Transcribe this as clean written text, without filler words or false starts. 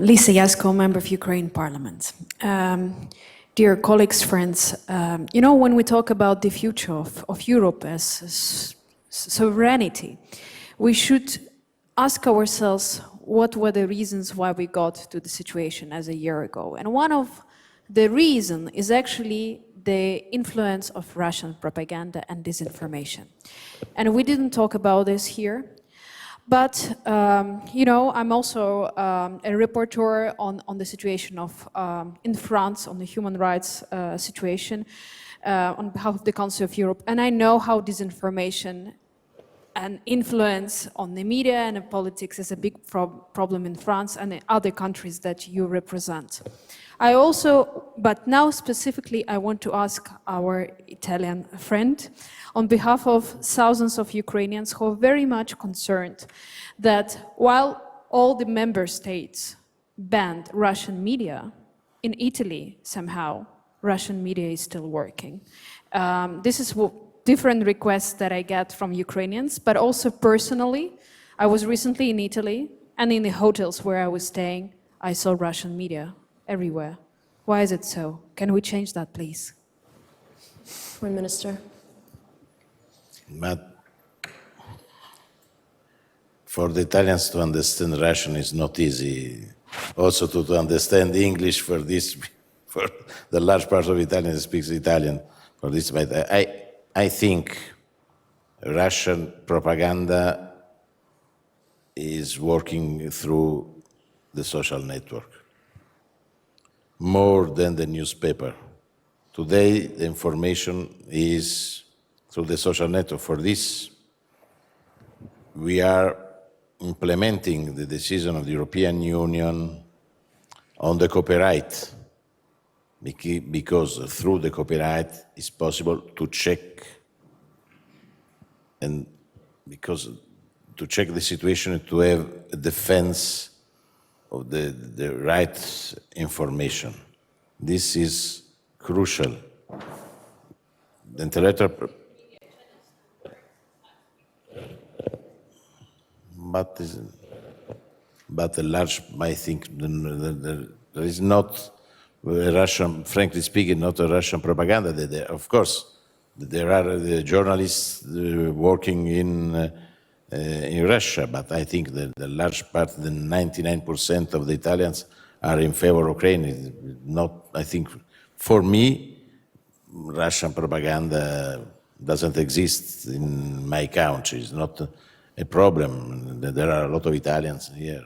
Lisa Yasko, member of Ukraine Parliament. Dear colleagues, friends, you know, when we talk about the future of Europe as sovereignty, we should ask ourselves what were the reasons why we got to the situation as a year ago. And one of the reasons is actually the influence of Russian propaganda and disinformation. And we didn't talk about this here. But, you know, I'm also a reporter on the situation in France, on the human rights situation, on behalf of the Council of Europe. And I know how disinformation and influence on the media and politics is a big problem in France and in other countries that you represent. But now specifically, I want to ask our Italian friend, on behalf of thousands of Ukrainians who are very much concerned that while all the member states banned Russian media, in Italy, somehow, Russian media is still working. This is different requests that I get from Ukrainians, but also personally, I was recently in Italy, and in the hotels where I was staying, I saw Russian media everywhere. Why is it so? Can we change that, please? Foreign Minister. But for the Italians to understand Russian is not easy. Also to understand English for the large part of Italians speaks Italian for this. But I think Russian propaganda is working through the social network more than the newspaper. Today, the information is through the social network. For this, we are implementing the decision of the European Union on the copyright, because through the copyright it's possible to check, and because to check the situation, to have a defense of the right information. This is crucial. The intellectual, but a large, I think, there is not a Russian, frankly speaking, not a Russian propaganda. Of course, there are the journalists working in Russia, but I think that the large part, the 99% of the Italians are in favor of Ukraine. It's not, I think, for me, Russian propaganda doesn't exist in my country. It's not a problem. There are a lot of Italians here